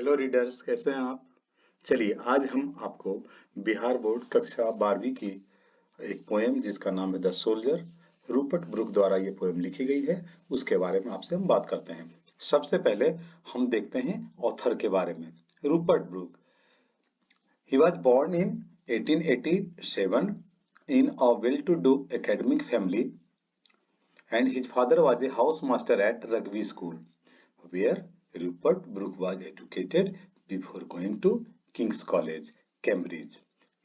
Hello readers, कैसे हैं आप। चलिए आज हम आपको बिहार बोर्ड कक्षा 12वीं की एक पोएम जिसका नाम है द सोल्जर, रूपर्ट ब्रूक द्वारा ये पोएम लिखी गई है, उसके बारे में आपसे हम बात करते हैं। सबसे पहले हम देखते हैं ऑथर के बारे में। Rupert Brooke, he was born in 1887 in a well-to-do academic family, and his father was a housemaster at Rugby School, where Rupert Brooke was educated before going to King's College, Cambridge.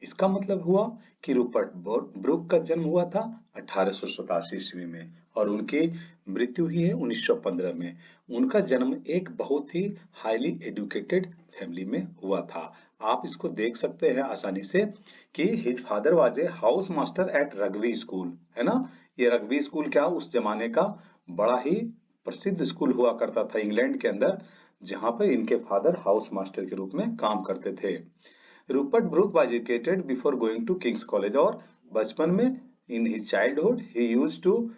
इसका मतलब हुआ कि Rupert Brooke का जन्म हुआ था 1887 ईस्वी में और उनकी मृत्यु हुई है 1915 में। उनका जन्म एक बहुत ही हाईली एजुकेटेड फैमिली में हुआ था। आप इसको देख सकते हैं आसानी से कि his father was a house master at Rugby school, है ना। ये रग्बी स्कूल क्या उस जमाने का बड़ा ही प्रसिद्ध स्कूल हुआ करता था इंग्लैंड के अंदर, जहां पर इनके फादर हाउस मास्टर के रूप में काम करते थे। Rupert Brooke was educated before going to King's College, और बचपन में इन हिज चाइल्डहुड ही used to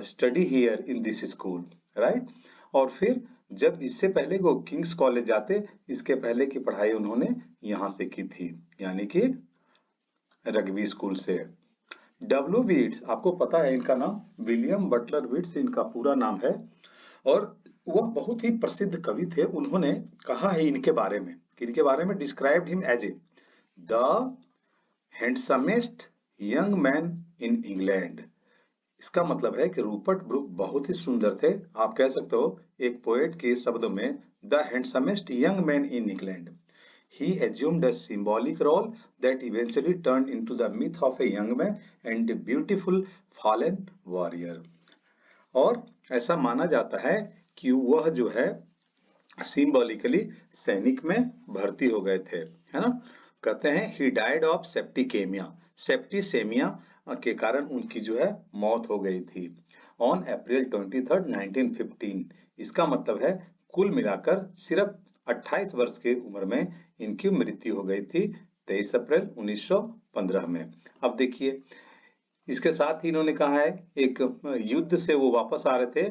study here in this school, right. और फिर जब इससे पहले वो किंग्स कॉलेज जाते, इसके पहले की पढ़ाई उन्होंने यहाँ से की थी, यानी कि रग्बी स्कूल से। डब्ल्यू वीट्स, आपको पता है इनका नाम विलियम बटलर वीट्स इनका पूरा नाम है, और वह बहुत ही प्रसिद्ध कवि थे। उन्होंने कहा है इनके बारे में described him as a the handsomest young man in England. इसका मतलब है कि रूपर्ट ब्रूक बहुत ही सुंदर थे। आप कह सकते हो एक पोएट के शब्दों में the handsomest young man in England. He assumed a symbolic role that eventually turned into the myth of a young man and a beautiful fallen warrior. और ऐसा माना जाता है कि वह जो है सिंबॉलिकली सैनिक में भर्ती हो गए थे, है ना। कहते हैं he died of सेप्टिसेमिया के कारण उनकी जो है मौत हो गई थी ऑन अप्रैल 23, 1915। इसका मतलब है कुल मिलाकर सिर्फ 28 वर्ष की उम्र में इनकी मृत्यु हो गई थी 23 अप्रैल 1915 में। अब देखिए इसके साथ ही इन्होंने कहा है एक युद्ध से वो वापस आ रहे थे,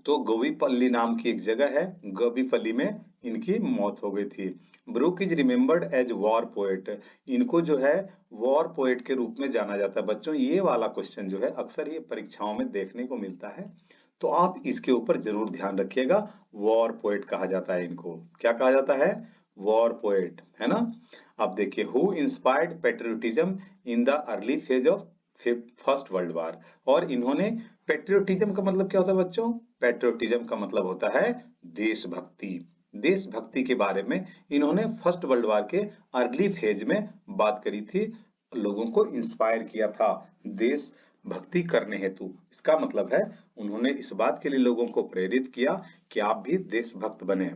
तो गोवीपल्ली नाम की एक जगह है, गोवीपल्ली में इनकी मौत हो गई थी। Brooke is remembered as war poet. इनको जो है वॉर पोएट के रूप में जाना जाता है। बच्चों ये वाला क्वेश्चन जो है अक्सर ये परीक्षाओं में देखने को मिलता है, तो आप इसके ऊपर जरूर ध्यान रखिएगा। वॉर पोएट कहा जाता है इनको। क्या कहा जाता है? वॉर पोएट, है ना। अब देखिए who inspired patriotism in the early phase of first world war. और इन्होंने पेट्रियोटिज्म का मतलब क्या होता है बच्चों? पेट्रियोटिज्म का मतलब होता है देशभक्ति। देशभक्ति के बारे में इन्होंने फर्स्ट वर्ल्ड वॉर के अर्ली फेज में बात करी थी, लोगों को इंस्पायर किया था देश भक्ति करने हेतु। इसका मतलब है उन्होंने इस बात के लिए लोगों को प्रेरित किया कि आप भी देशभक्त बने।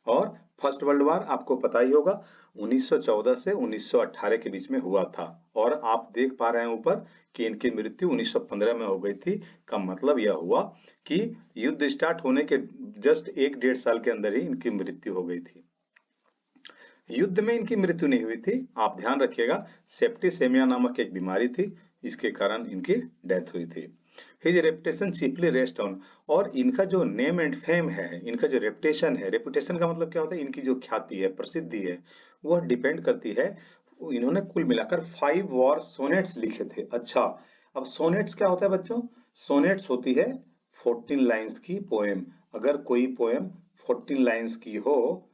और फर्स्ट वर्ल्ड वॉर आपको पता ही होगा 1914 से 1918 के बीच में हुआ था, और आप देख पा रहे हैं ऊपर कि इनकी मृत्यु 1915 में हो गई थी। का मतलब यह हुआ कि युद्ध स्टार्ट होने के जस्ट 1-1.5 साल के अंदर ही इनकी मृत्यु हो गई थी। युद्ध में इनकी मृत्यु नहीं हुई थी, आप ध्यान रखिएगा। सेप्टिसेमिया नामक एक बीमारी थी, इसके कारण इनकी डेथ हुई थी। His reputation chiefly rest on, और इनका जो नेम एंड फेम है, इनका जो रेपुटेशन है, रेपुटेशन का मतलब क्या होता है? इनकी जो ख्याति है, प्रसिद्धि है, वह डिपेंड करती है। इन्होंने कुल मिलाकर 5 वॉर सोनेट्स लिखे थे। अच्छा, अब सोनेट्स क्या होता है बच्चों? सोनेट्स होती है 14 लाइन्स की पोएम। अगर कोई पोएम 14 लाइन्स की हो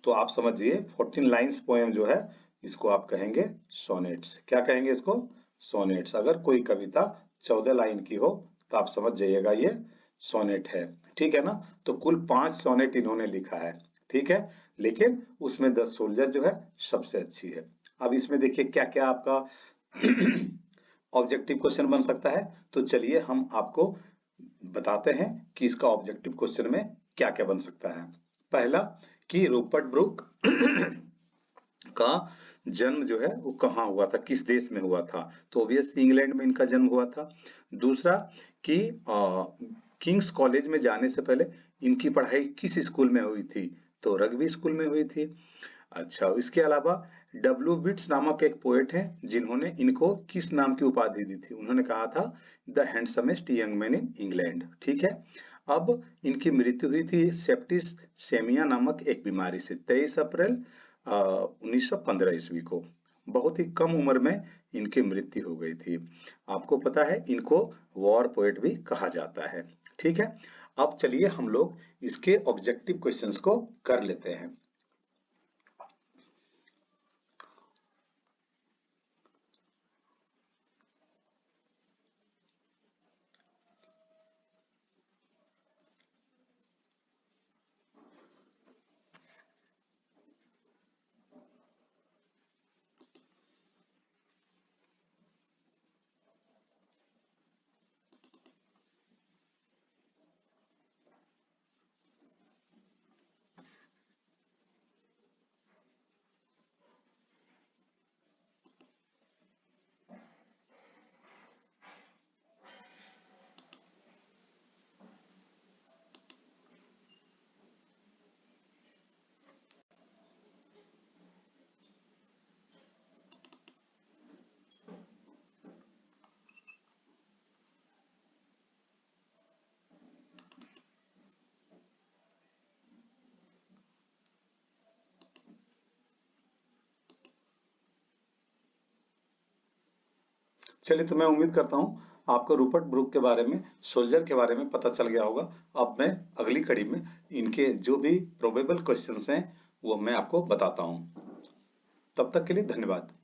तो आप समझिए 14 लाइन्स पोएम जो है इसको आप कहेंगे सोनेट्स। क्या कहेंगे इसको? सोनेट्स। अगर कोई कविता 14 लाइन की हो तो आप समझ जाइएगा ये सोनेट है, ठीक है ना। तो कुल 5 सोनेट इन्होंने लिखा है, ठीक है, लेकिन उसमें द सोल्जर जो है सबसे अच्छी है। अब इसमें देखिए क्या क्या आपका ऑब्जेक्टिव क्वेश्चन बन सकता है, तो चलिए हम आपको बताते हैं कि इसका ऑब्जेक्टिव क्वेश्चन में क्या क्या बन सकता है। पहला कि रूपर्ट ब्रूक का जन्म जो है वो कहाँ हुआ था, किस देश में हुआ था? तो ऑब्वियसली इंग्लैंड में इनका जन्म हुआ था। दूसरा कि किंग्स कॉलेज में जाने से पहले इनकी पढ़ाई किस स्कूल में हुई थी? तो रग्बी स्कूल में हुई थी। अच्छा, इसके अलावा डब्ल्यू बिट्स नामक एक पोएट है जिन्होंने इनको किस नाम की उपाधि दी थी? उन्होंने कहा था the handsomest young man in England, ठीक है। अब इनकी मृत्यु हुई थी सेप्टिस सेमिया नामक एक बीमारी से 23 अप्रैल 1915 ईस्वी को। बहुत ही कम उम्र में इनकी मृत्यु हो गई थी। आपको पता है इनको वॉर पोएट भी कहा जाता है। ठीक है, अब चलिए हम लोग इसके ऑब्जेक्टिव क्वेश्चंस को कर लेते हैं। चलिए, तो मैं उम्मीद करता हूँ आपको रूपर्ट ब्रूक के बारे में, सोल्जर के बारे में पता चल गया होगा। अब मैं अगली कड़ी में इनके जो भी प्रोबेबल क्वेश्चंस हैं वो मैं आपको बताता हूँ। तब तक के लिए धन्यवाद।